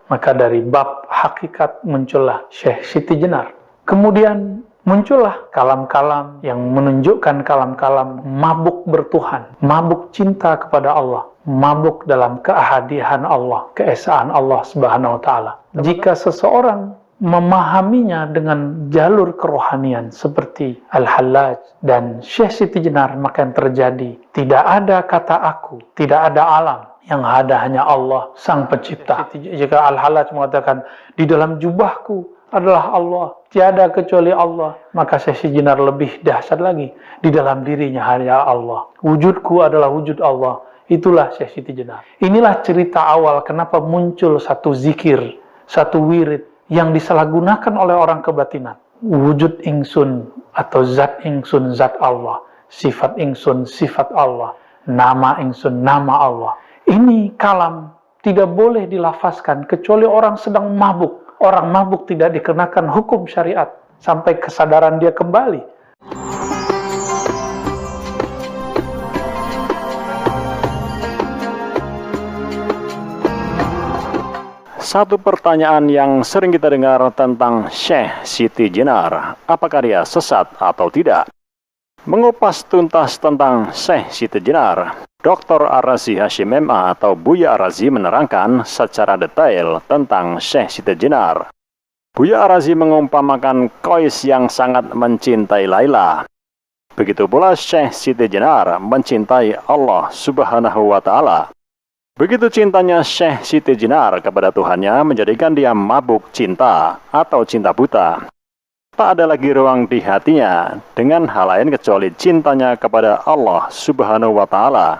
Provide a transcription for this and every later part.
Maka dari bab hakikat muncullah Syekh Siti Jenar. Kemudian muncullah kalam-kalam yang menunjukkan kalam-kalam mabuk bertuhan, mabuk cinta kepada Allah, mabuk dalam keahadian Allah, keesaan Allah Subhanahu wa taala. Jika seseorang memahaminya dengan jalur kerohanian seperti Al-Hallaj dan Syekh Siti Jenar, maka yang terjadi tidak ada kata aku, tidak ada alam, yang ada hanya Allah Sang Pencipta. Jika Al-Hallaj mengatakan di dalam jubahku adalah Allah, tiada kecuali Allah, maka Syekh Siti Jenar lebih dahsyat lagi, di dalam dirinya hanya Allah, wujudku adalah wujud Allah. Itulah Syekh Siti Jenar. Inilah cerita awal kenapa muncul satu zikir, satu wirid yang disalahgunakan oleh orang kebatinan. Wujud ingsun atau zat ingsun zat Allah, sifat ingsun sifat Allah, nama ingsun nama Allah. Ini kalam tidak boleh dilafazkan kecuali orang sedang mabuk. Orang mabuk tidak dikenakan hukum syariat sampai kesadaran dia kembali. Satu pertanyaan yang sering kita dengar tentang Syekh Siti Jenar, apakah dia sesat atau tidak? Mengupas tuntas tentang Syekh Siti Jenar, Dr. Ar-Razi Hashim MA atau Buya Ar-Razi menerangkan secara detail tentang Syekh Siti Jenar. Buya Ar-Razi mengumpamakan Qais yang sangat mencintai Laila. Begitu pula Syekh Siti Jenar mencintai Allah Subhanahu wa taala. Begitu cintanya Syekh Siti Jenar kepada Tuhannya menjadikan dia mabuk cinta atau cinta buta. Tak ada lagi ruang di hatinya dengan hal lain kecuali cintanya kepada Allah Subhanahu wa taala.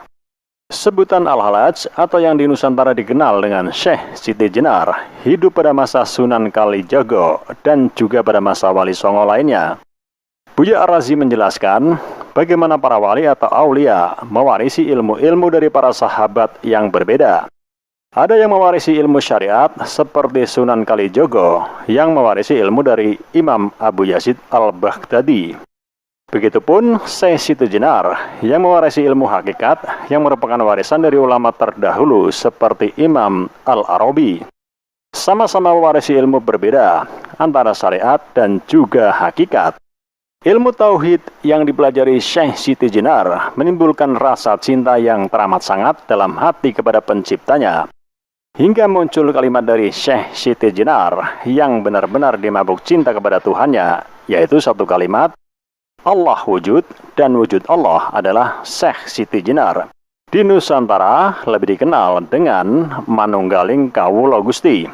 Sebutan Al-Hallaj atau yang di Nusantara dikenal dengan Syekh Siti Jenar hidup pada masa Sunan Kalijaga dan juga pada masa Wali Songo lainnya. Buya Ar-Razi menjelaskan bagaimana para wali atau aulia mewarisi ilmu-ilmu dari para sahabat yang berbeda. Ada yang mewarisi ilmu syariat seperti Sunan Kalijogo yang mewarisi ilmu dari Imam Abu Yazid Al-Baghdadi. Begitupun Syekh Siti Jenar yang mewarisi ilmu hakikat yang merupakan warisan dari ulama terdahulu seperti Imam Al-Arabi. Sama-sama mewarisi ilmu berbeda antara syariat dan juga hakikat. Ilmu tauhid yang dipelajari Syekh Siti Jenar menimbulkan rasa cinta yang teramat sangat dalam hati kepada penciptanya. Hingga muncul kalimat dari Syekh Siti Jenar yang benar-benar dimabuk cinta kepada Tuhannya, yaitu satu kalimat, Allah wujud dan wujud Allah adalah Syekh Siti Jenar. Di Nusantara lebih dikenal dengan Manunggaling Kawula Gusti.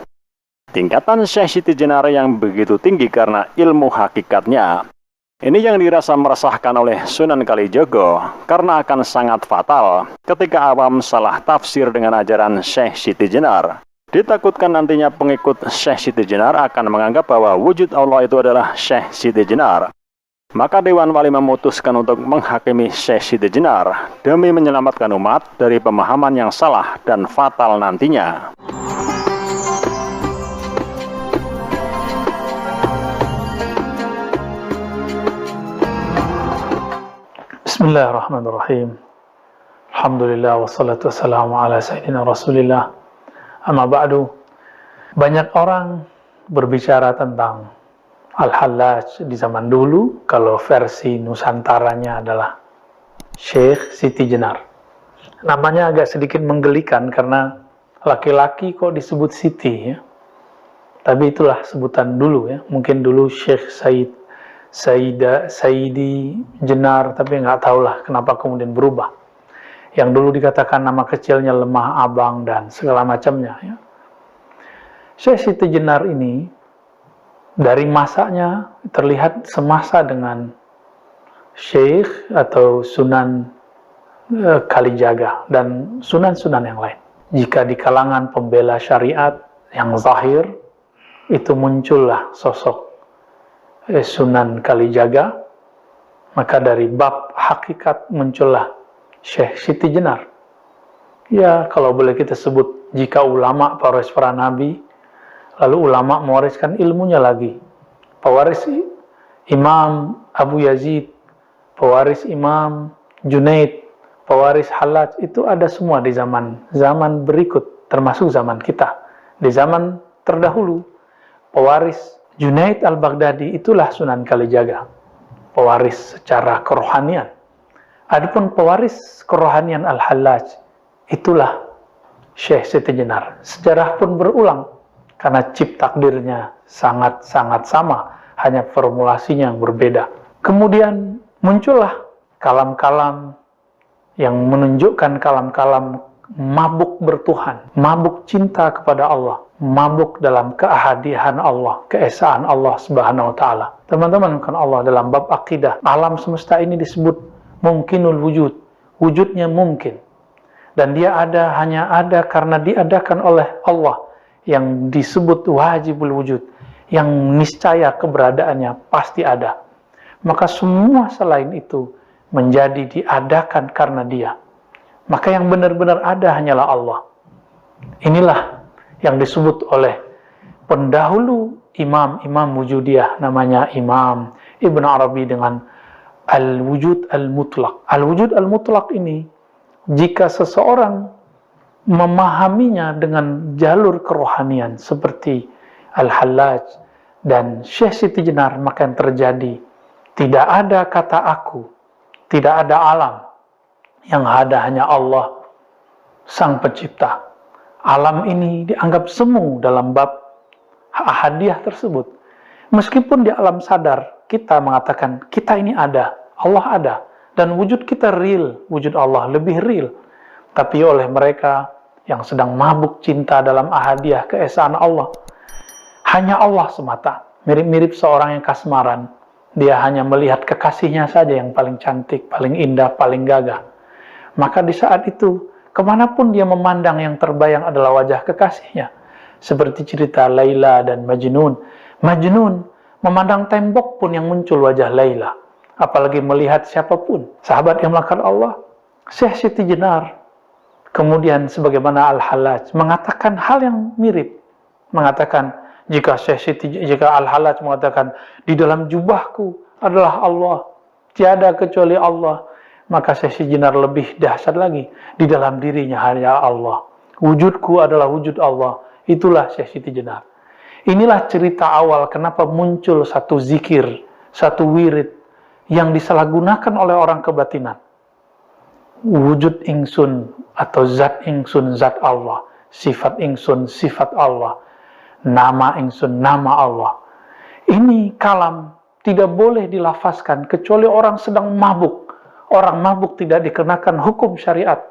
Tingkatan Syekh Siti Jenar yang begitu tinggi karena ilmu hakikatnya. Ini yang dirasa meresahkan oleh Sunan Kalijogo karena akan sangat fatal ketika awam salah tafsir dengan ajaran Syekh Siti Jenar. Ditakutkan nantinya pengikut Syekh Siti Jenar akan menganggap bahwa wujud Allah itu adalah Syekh Siti Jenar. Maka Dewan Wali memutuskan untuk menghakimi Syekh Siti Jenar demi menyelamatkan umat dari pemahaman yang salah dan fatal nantinya. Bismillahirrahmanirrahim. Alhamdulillah wassalatu wassalamu ala sayyidina Rasulillah. Amma ba'du. Banyak orang berbicara tentang Al-Hallaj di zaman dulu, kalau versi Nusantaranya adalah Syekh Siti Jenar. Namanya agak sedikit menggelikan karena laki-laki kok disebut Siti ya. Tapi itulah sebutan dulu ya. Mungkin dulu Syekh Saidi Jenar, tapi nggak tahulah kenapa kemudian berubah. Yang dulu dikatakan nama kecilnya Lemah Abang dan segala macamnya. Ya. Syekh Siti Jenar ini dari masanya terlihat semasa dengan Syekh atau Sunan Kalijaga dan sunan-sunan yang lain. Jika di kalangan pembela syariat yang zahir, itu muncullah sosok Sunan Kalijaga, maka dari bab hakikat muncullah Syekh Siti Jenar. Ya, kalau boleh kita sebut, jika ulama pewaris para nabi, lalu ulama mewariskan ilmunya lagi. Pewaris Imam Abu Yazid, pewaris Imam Junaid, pewaris Hallaj, itu ada semua di zaman berikut, termasuk zaman kita. Di zaman terdahulu, pewaris Junaid al-Baghdadi itulah Sunan Kalijaga, pewaris secara kerohanian. Adapun pewaris kerohanian Al-Hallaj, itulah Syekh Siti Jenar. Sejarah pun berulang, karena chip takdirnya sangat-sangat sama, hanya formulasinya yang berbeda. Kemudian muncullah kalam-kalam yang menunjukkan kalam-kalam mabuk bertuhan, mabuk cinta kepada Allah, mabuk dalam keahadian Allah, keesaan Allah Subhanahu wa taala. Teman-teman, kan Allah dalam bab akidah, alam semesta ini disebut mungkinul wujud, wujudnya mungkin. Dan dia ada, hanya ada karena diadakan oleh Allah, yang disebut wajibul wujud, yang niscaya keberadaannya pasti ada. Maka semua selain itu menjadi diadakan karena dia. Maka yang benar-benar ada hanyalah Allah. Inilah yang disebut oleh pendahulu imam wujudiyah, namanya Imam Ibn Arabi dengan al-wujud al-mutlaq. Al-wujud al-mutlaq ini, jika seseorang memahaminya dengan jalur kerohanian seperti Al-Hallaj dan Syekh Siti Jenar, maka yang terjadi, tidak ada kata aku, tidak ada alam, yang ada hanya Allah, Sang Pencipta. Alam ini dianggap semu dalam bab ahadiyah tersebut. Meskipun di alam sadar, kita mengatakan, kita ini ada, Allah ada, dan wujud kita real, wujud Allah lebih real. Tapi oleh mereka yang sedang mabuk cinta dalam ahadiyah keesaan Allah, hanya Allah semata. Mirip-mirip seorang yang kasmaran, dia hanya melihat kekasihnya saja yang paling cantik, paling indah, paling gagah. Maka di saat itu, kemanapun dia memandang, yang terbayang adalah wajah kekasihnya. Seperti cerita Laila dan Majnun. Majnun memandang tembok pun yang muncul wajah Laila, apalagi melihat siapapun. Sahabat yang melakukan Allah, Syekh Siti Jenar, kemudian sebagaimana Al-Hallaj, mengatakan hal yang mirip. Mengatakan, jika Al-Hallaj mengatakan, di dalam jubahku adalah Allah, tiada kecuali Allah, maka Syekh Siti Jenar lebih dahsyat lagi, di dalam dirinya hanya Allah, wujudku adalah wujud Allah. Itulah Syekh Siti Jenar. Inilah cerita awal kenapa muncul satu zikir, satu wirid yang disalahgunakan oleh orang kebatinan. Wujud ingsun atau zat ingsun zat Allah, sifat ingsun sifat Allah, nama ingsun nama Allah. Ini kalam tidak boleh dilafazkan kecuali orang sedang mabuk. Orang mabuk tidak dikenakan hukum syariat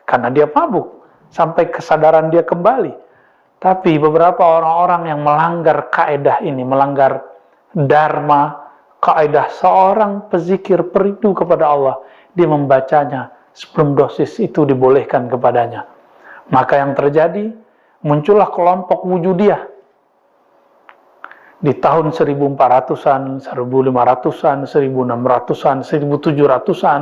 karena dia mabuk sampai kesadaran dia kembali. Tapi beberapa orang-orang yang melanggar kaedah ini, melanggar dharma, kaedah seorang pezikir perindu kepada Allah, dia membacanya sebelum dosis itu dibolehkan kepadanya. Maka yang terjadi, muncullah kelompok wujudiyah di tahun 1400-an, 1500-an, 1600-an, 1700-an,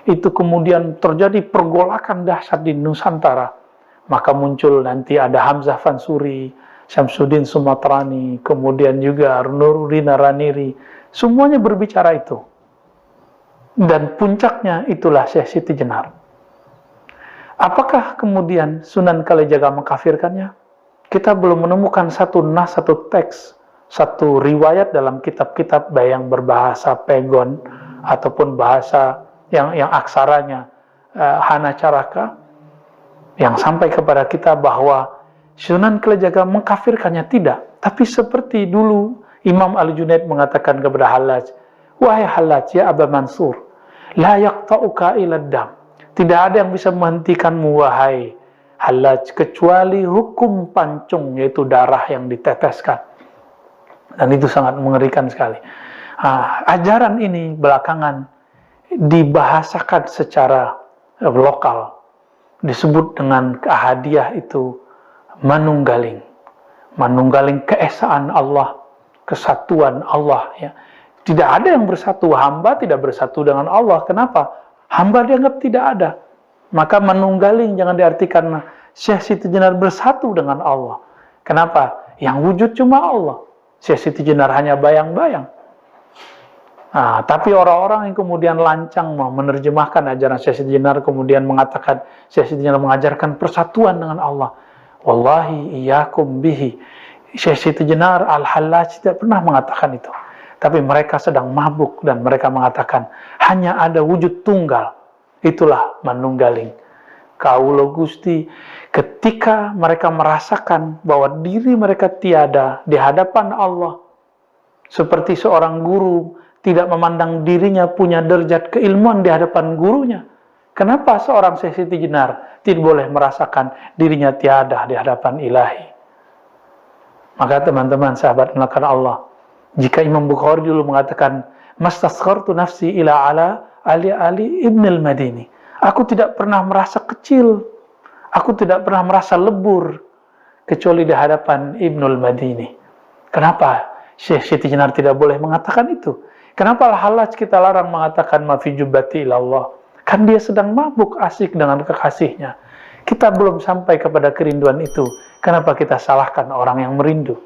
itu kemudian terjadi pergolakan dahsyat di Nusantara. Maka muncul nanti ada Hamzah Fansuri, Syamsuddin Sumatrani, kemudian juga Nuruddin Raniri, semuanya berbicara itu. Dan puncaknya itulah Syekh Siti Jenar. Apakah kemudian Sunan Kalijaga mengkafirkannya? Kita belum menemukan satu nas, satu teks, satu riwayat dalam kitab-kitab yang berbahasa Pegon ataupun bahasa yang aksaranya Hana Caraka yang sampai kepada kita bahwa Sunan Kalijaga mengkafirkannya. Tidak. Tapi seperti dulu Imam Al-Junaid mengatakan kepada Hallaj, wahai Hallaj, ya Aba Mansur, la yaqta'uka ila dam. Tidak ada yang bisa menghentikanmu wahai Hallaj kecuali hukum pancung, yaitu darah yang diteteskan. Dan itu sangat mengerikan sekali. Ajaran ini belakangan dibahasakan secara lokal. Disebut dengan ahadiyah itu manunggaling. Manunggaling keesaan Allah, kesatuan Allah. Ya. Tidak ada yang bersatu. Hamba tidak bersatu dengan Allah. Kenapa? Hamba dianggap tidak ada. Maka manunggaling jangan diartikan Syekh Siti Jenar bersatu dengan Allah. Kenapa? Yang wujud cuma Allah. Syekh Siti Jenar hanya bayang-bayang. Tapi orang-orang yang kemudian lancang menerjemahkan ajaran Syekh Siti Jenar, kemudian mengatakan Syekh Siti Jenar mengajarkan persatuan dengan Allah. Wallahi iyyakum bihi. Syekh Siti Jenar, Al-Hallaj tidak pernah mengatakan itu. Tapi mereka sedang mabuk dan mereka mengatakan hanya ada wujud tunggal. Itulah manunggaling. Kaulo Gusti, ketika mereka merasakan bahwa diri mereka tiada di hadapan Allah, seperti seorang guru tidak memandang dirinya punya derajat keilmuan di hadapan gurunya. Kenapa seorang Syekh Siti Jenar tidak boleh merasakan dirinya tiada di hadapan ilahi? Maka teman-teman sahabat melakukan Allah, jika Imam Bukhari dulu mengatakan mastasghartu nafsi ila ala Ali ibn al-Madini, aku tidak pernah merasa kecil, aku tidak pernah merasa lebur kecuali di hadapan Ibnul Madini. Kenapa Syekh Siti Jenar tidak boleh mengatakan itu? Kenapa Al-Hallaj kita larang mengatakan ma fi jubbati ilallah? Kan dia sedang mabuk asik dengan kekasihnya. Kita belum sampai kepada kerinduan itu. Kenapa kita salahkan orang yang merindu?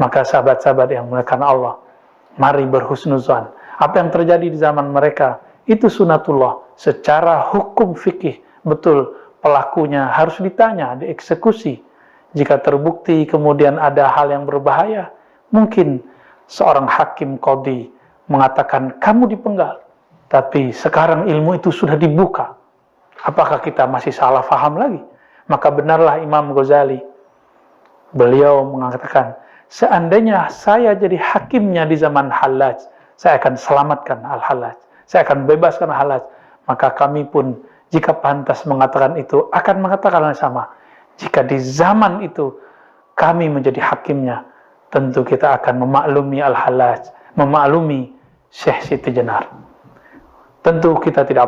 Maka sahabat-sahabat yang memuliakan Allah, mari berhusnuzan. Apa yang terjadi di zaman mereka, itu sunatullah. Secara hukum fikih, betul, pelakunya harus ditanya, dieksekusi. Jika terbukti kemudian ada hal yang berbahaya, mungkin seorang hakim qadhi mengatakan, kamu dipenggal. Tapi sekarang ilmu itu sudah dibuka. Apakah kita masih salah faham lagi? Maka benarlah Imam Ghazali. Beliau mengatakan, seandainya saya jadi hakimnya di zaman Hallaj, saya akan selamatkan Al-Hallaj. Saya akan bebaskan Al-Hallaj. Maka kami pun, jika pantas mengatakan itu, akan mengatakan yang sama. Jika di zaman itu, kami menjadi hakimnya, tentu kita akan memaklumi Al-Hallaj, memaklumi Syekh Siti Jenar. Tentu kita tidak